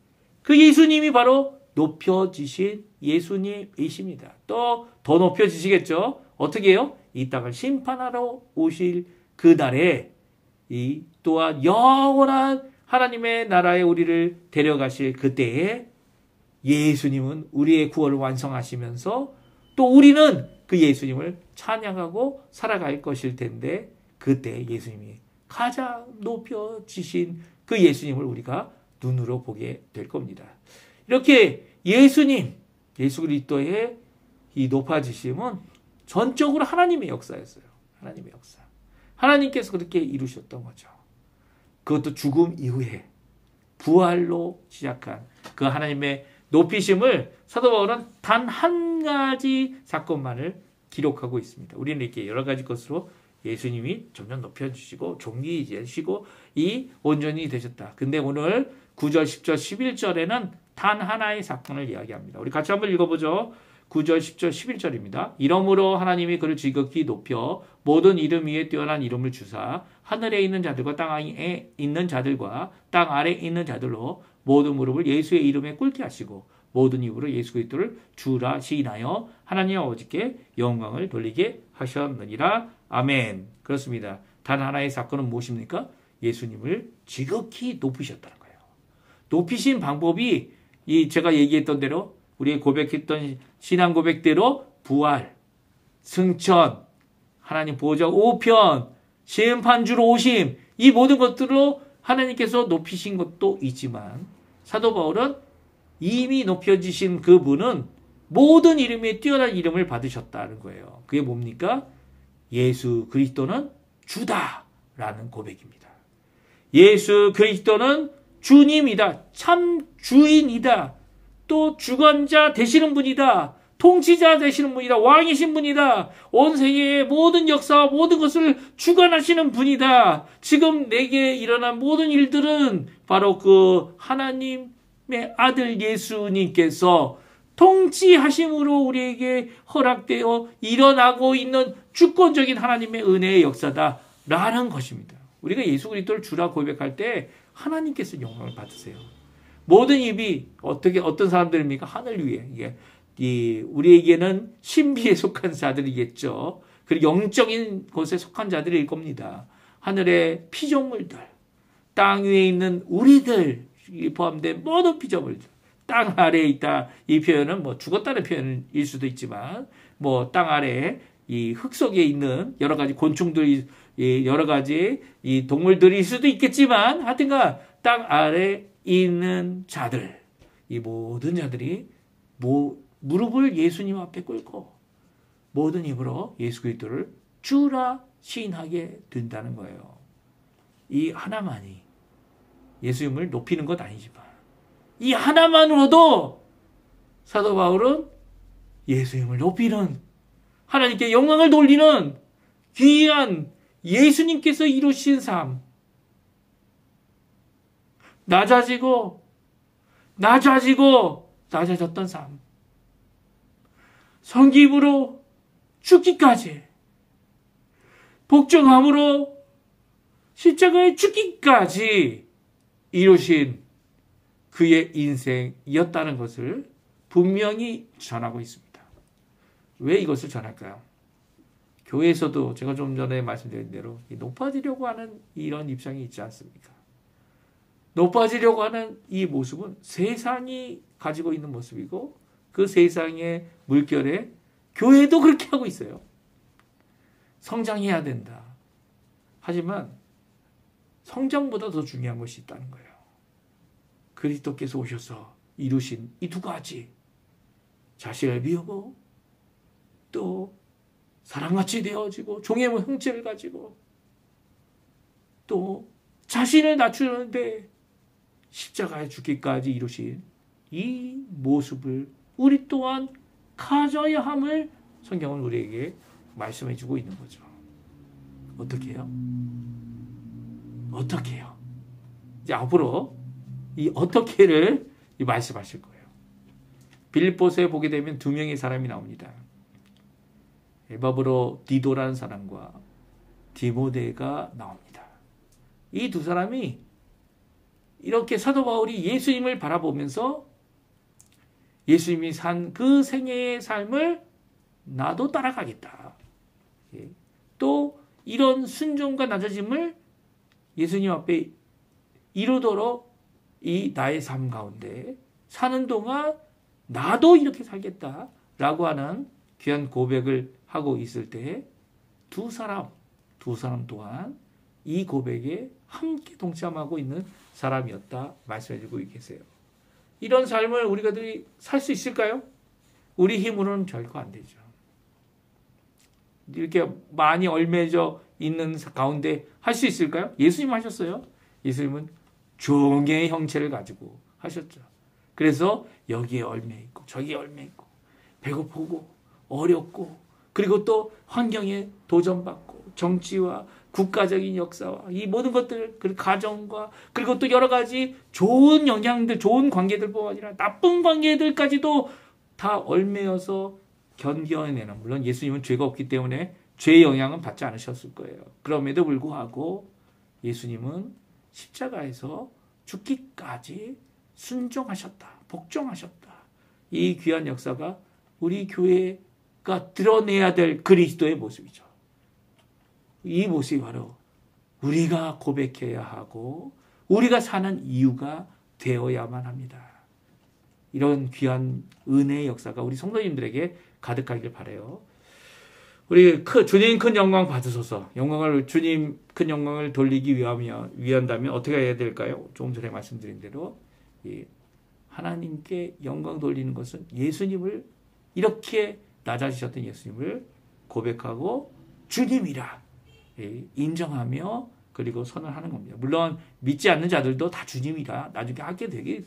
그 예수님이 바로 높여지신 예수님이십니다. 또 더 높여지시겠죠. 어떻게 해요? 이 땅을 심판하러 오실 그날에 이 또한 영원한 하나님의 나라에 우리를 데려가실 그때에 예수님은 우리의 구원을 완성하시면서 또 우리는 그 예수님을 찬양하고 살아갈 것일 텐데 그때 예수님이 가장 높여지신 그 예수님을 우리가 눈으로 보게 될 겁니다. 이렇게 예수 그리스도의 이 높아지심은 전적으로 하나님의 역사였어요. 하나님의 역사. 하나님께서 그렇게 이루셨던 거죠. 그것도 죽음 이후에 부활로 시작한 그 하나님의 높이심을 사도 바울은 단 한 가지 사건만을 기록하고 있습니다. 우리는 이렇게 여러 가지 것으로 예수님이 점점 높여주시고 존귀해지시고 이 온전히 되셨다. 근데 오늘 9절, 10절, 11절에는 단 하나의 사건을 이야기합니다. 우리 같이 한번 읽어보죠. 9절, 10절, 11절입니다. 이러므로 하나님이 그를 지극히 높여 모든 이름 위에 뛰어난 이름을 주사 하늘에 있는 자들과 땅에 있는 자들과 땅 아래에 있는 자들로 모든 무릎을 예수의 이름에 꿇게 하시고 모든 입으로 예수 그리스도를 주라 시인하여 하나님 아버지께 영광을 돌리게 하셨느니라. 아멘. 그렇습니다. 단 하나의 사건은 무엇입니까? 예수님을 지극히 높이셨다는 거예요. 높이신 방법이 제가 얘기했던 대로 우리의 고백했던 신앙 고백대로 부활, 승천, 하나님 보좌 우편, 심판주로 오심, 이 모든 것들로 하나님께서 높이신 것도 있지만 사도 바울은 이미 높여지신 그분은 모든 이름에 뛰어난 이름을 받으셨다는 거예요. 그게 뭡니까? 예수 그리스도는 주다라는 고백입니다. 예수 그리스도는 주님이다. 참 주인이다. 또 주관자 되시는 분이다. 통치자 되시는 분이다. 왕이신 분이다. 온 세계의 모든 역사와 모든 것을 주관하시는 분이다. 지금 내게 일어난 모든 일들은 바로 그 하나님의 아들 예수님께서 통치하심으로 우리에게 허락되어 일어나고 있는 주권적인 하나님의 은혜의 역사다라는 것입니다. 우리가 예수 그리스도를 주라 고백할 때 하나님께서 영광을 받으세요. 모든 입이 어떤 사람들입니까? 하늘 위에. 우리에게는 신비에 속한 자들이겠죠. 그리고 영적인 곳에 속한 자들일 겁니다. 하늘의 피조물들, 땅 위에 있는 우리들 포함된 모든 피조물들, 땅 아래에 있다. 이 표현은 죽었다는 표현일 수도 있지만, 땅 아래 이 흙 속에 있는 여러 가지 곤충들이, 여러 가지 이 동물들일 수도 있겠지만, 하여튼간 땅 아래 있는 자들, 이 모든 자들이 무릎을 예수님 앞에 꿇고 모든 입으로 예수 그리스도를 주라 시인하게 된다는 거예요. 이 하나만이 예수님을 높이는 것 아니지만 이 하나만으로도 사도 바울은 예수님을 높이는, 하나님께 영광을 돌리는 귀한 예수님께서 이루신 삶, 낮아졌던 삶, 성김으로 죽기까지, 복종함으로 십자가에 죽기까지 이루신 그의 인생이었다는 것을 분명히 전하고 있습니다. 왜 이것을 전할까요? 교회에서도 제가 좀 전에 말씀드린 대로 높아지려고 하는 이런 입장이 있지 않습니까? 높아지려고 하는 이 모습은 세상이 가지고 있는 모습이고 그 세상의 물결에 교회도 그렇게 하고 있어요. 성장해야 된다. 하지만 성장보다 더 중요한 것이 있다는 거예요. 그리스도께서 오셔서 이루신 이 두 가지, 자신을 비우고 또 사람같이 되어지고 종의 형체를 가지고 또 자신을 낮추는데 십자가에 죽기까지 이루신 이 모습을 우리 또한 가져야 함을 성경은 우리에게 말씀해 주고 있는 거죠. 어떻게 해요? 어떻게 해요? 이제 앞으로 이 어떻게를 말씀하실 거예요. 빌립보서에 보게 되면 두 명의 사람이 나옵니다. 에바브로 디도라는 사람과 디모데가 나옵니다. 이 두 사람이 이렇게 사도 바울이 예수님을 바라보면서 예수님이 산 그 생애의 삶을 나도 따라가겠다. 또 이런 순종과 낮아짐을 예수님 앞에 이루도록 이 나의 삶 가운데 사는 동안 나도 이렇게 살겠다라고 하는 귀한 고백을 하고 있을 때 두 사람 또한 이 고백에 함께 동참하고 있는 사람이었다 말씀해주고 계세요. 이런 삶을 우리가 살 수 있을까요? 우리 힘으로는 결코 안 되죠. 이렇게 많이 얽매져 있는 가운데 할 수 있을까요? 예수님 하셨어요. 예수님은 종의 형체를 가지고 하셨죠. 그래서 여기에 얽매 있고 저기에 얽매 있고 배고프고 어렵고 그리고 또 환경에 도전받고 정치와 국가적인 역사와 이 모든 것들, 그리고 가정과 그리고 또 여러 가지 좋은 영향들, 좋은 관계들뿐만 아니라 나쁜 관계들까지도 다 얽매여서 견뎌내는, 물론 예수님은 죄가 없기 때문에 죄의 영향은 받지 않으셨을 거예요. 그럼에도 불구하고 예수님은 십자가에서 죽기까지 순종하셨다, 복종하셨다. 이 귀한 역사가 우리 교회가 드러내야 될 그리스도의 모습이죠. 이 모습이 바로 우리가 고백해야 하고 우리가 사는 이유가 되어야만 합니다. 이런 귀한 은혜의 역사가 우리 성도님들에게 가득하길 바라요. 우리 주님 큰 영광 받으소서. 주님 큰 영광을 돌리기 위한다면 어떻게 해야 될까요? 조금 전에 말씀드린 대로 하나님께 영광 돌리는 것은 예수님을, 이렇게 낮아지셨던 예수님을 고백하고 주님이라 인정하며 그리고 선언하는 겁니다. 물론 믿지 않는 자들도 다 주님이라 나중에 하게 돼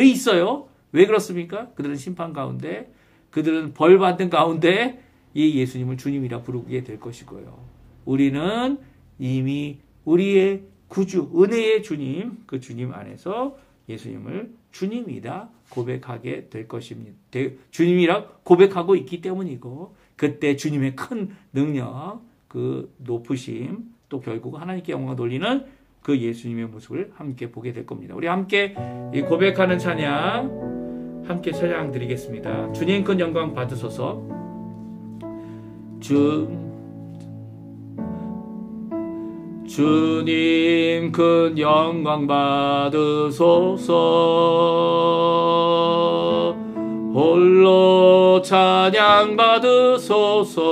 있어요. 왜 그렇습니까? 그들은 심판 가운데, 그들은 벌 받는 가운데 이 예수님을 주님이라 부르게 될 것이고요. 우리는 이미 우리의 구주, 은혜의 주님, 그 주님 안에서 예수님을 주님이라 고백하게 될 것입니다. 주님이라 고백하고 있기 때문이고, 그때 주님의 큰 능력, 그 높으심, 또 결국 하나님께 영광을 돌리는 그 예수님의 모습을 함께 보게 될 겁니다. 우리 함께 이 고백하는 찬양 함께 찬양 드리겠습니다. 주님 큰 영광 받으소서. 주님 큰 영광 받으소서. 홀로 찬양 받으소서.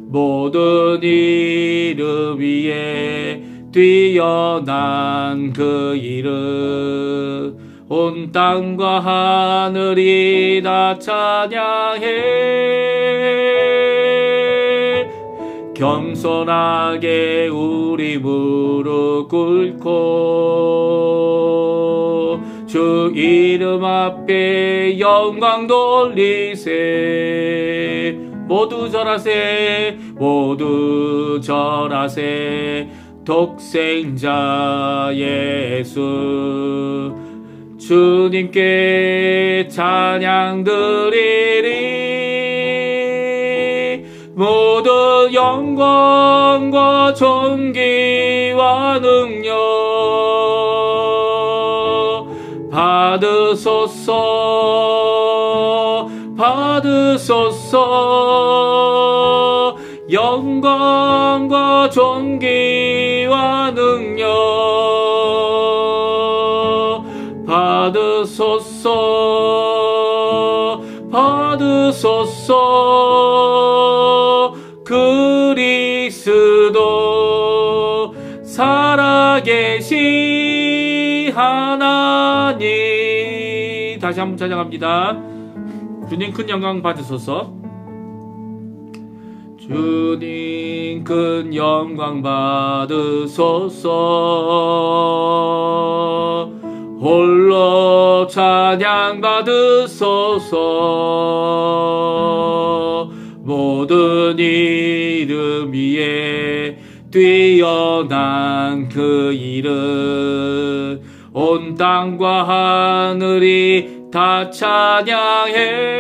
모든 이름 위에 뛰어난 그 이름, 온 땅과 하늘이 다 찬양해. 겸손하게 우리 무릎 꿇고 주 이름 앞에 영광 돌리세. 모두 절하세, 모두 절하세. 독생자 예수 주님께 찬양 드리리. 모든 영광과 존귀와 능력 받으소서. 받으소서. 영광과 존귀와 능력 받으소서. 받으소서. 그리스도 살아계신 하나님. 다시 한번 찬양합니다. 주님 큰 영광 받으소서. 주님 큰 영광 받으소서. 홀로 찬양 받으소서. 모든 이름 위에 뛰어난 그 이름, 온 땅과 하늘이 다 찬양해.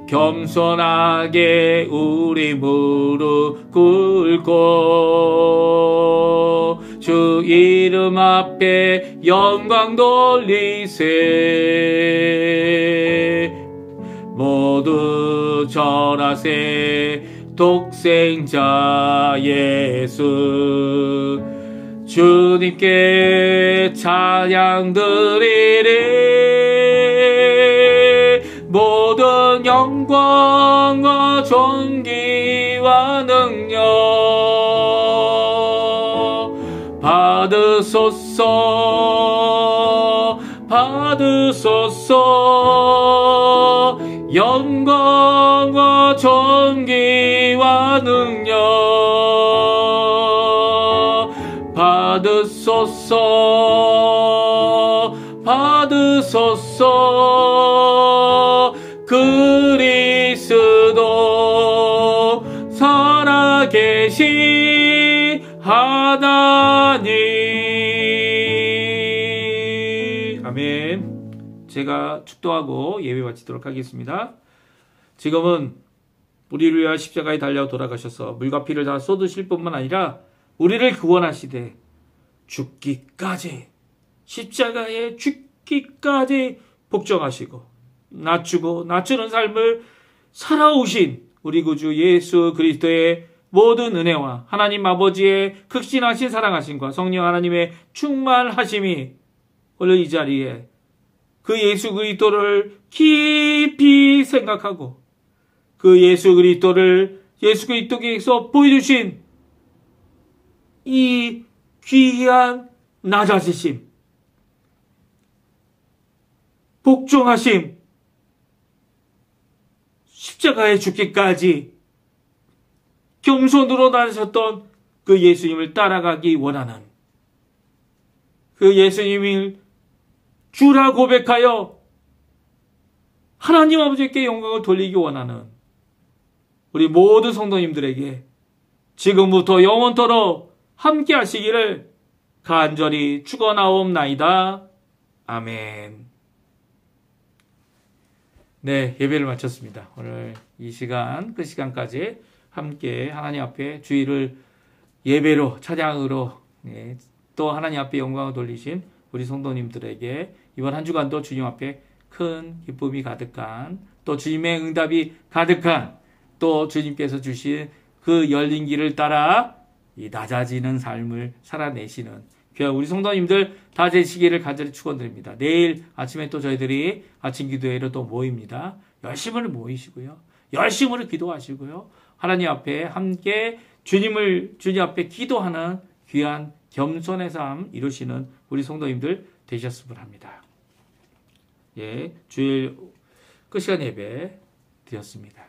겸손하게 우리 무릎 꿇고 주 이름 앞에 영광 돌리세. 모두 절하세. 독생자 예수 주님께 찬양 드리리. 모든 영광과 존귀와 능력 받으소서. 받으소서. 영광과 존귀와 능력 받으소서. 받으소서. 그리스도 살아계신 하나님. 아멘. 제가 축도하고 예배 마치도록 하겠습니다. 지금은 우리를 위하여 십자가에 달려 돌아가셔서 물과 피를 다 쏟으실 뿐만 아니라 우리를 구원하시되 죽기까지, 십자가에 죽기까지 복종하시고 낮추고 낮추는 삶을 살아오신 우리 구주 예수 그리스도의 모든 은혜와 하나님 아버지의 극진하신 사랑하심과 성령 하나님의 충만하심이 오늘 이 자리에 그 예수 그리스도를 깊이 생각하고 그 예수 그리스도께서 보여주신 이 귀한 낮아지심, 복종하심, 십자가에 죽기까지 겸손으로 나서셨던 그 예수님을 따라가기 원하는, 그 예수님을 주라 고백하여 하나님 아버지께 영광을 돌리기 원하는 우리 모든 성도님들에게 지금부터 영원토록 함께 하시기를 간절히 축원하옵나이다. 아멘. 네, 예배를 마쳤습니다. 오늘 이 시간, 그 시간까지 함께 하나님 앞에 주일을 예배로, 찬양으로 또 하나님 앞에 영광을 돌리신 우리 성도님들에게 이번 한 주간도 주님 앞에 큰 기쁨이 가득한, 또 주님의 응답이 가득한, 또 주님께서 주신 그 열린 길을 따라 이 낮아지는 삶을 살아내시는 귀한 우리 성도님들 다 되시기를 간절히 축원드립니다. 내일 아침에 또 저희들이 아침 기도회로 또 모입니다. 열심으로 모이시고요. 열심으로 기도하시고요. 하나님 앞에 함께 주님 앞에 기도하는 귀한 겸손의 삶 이루시는 우리 성도님들 되셨으면 합니다. 예, 주일 끝 시간 예배 드렸습니다.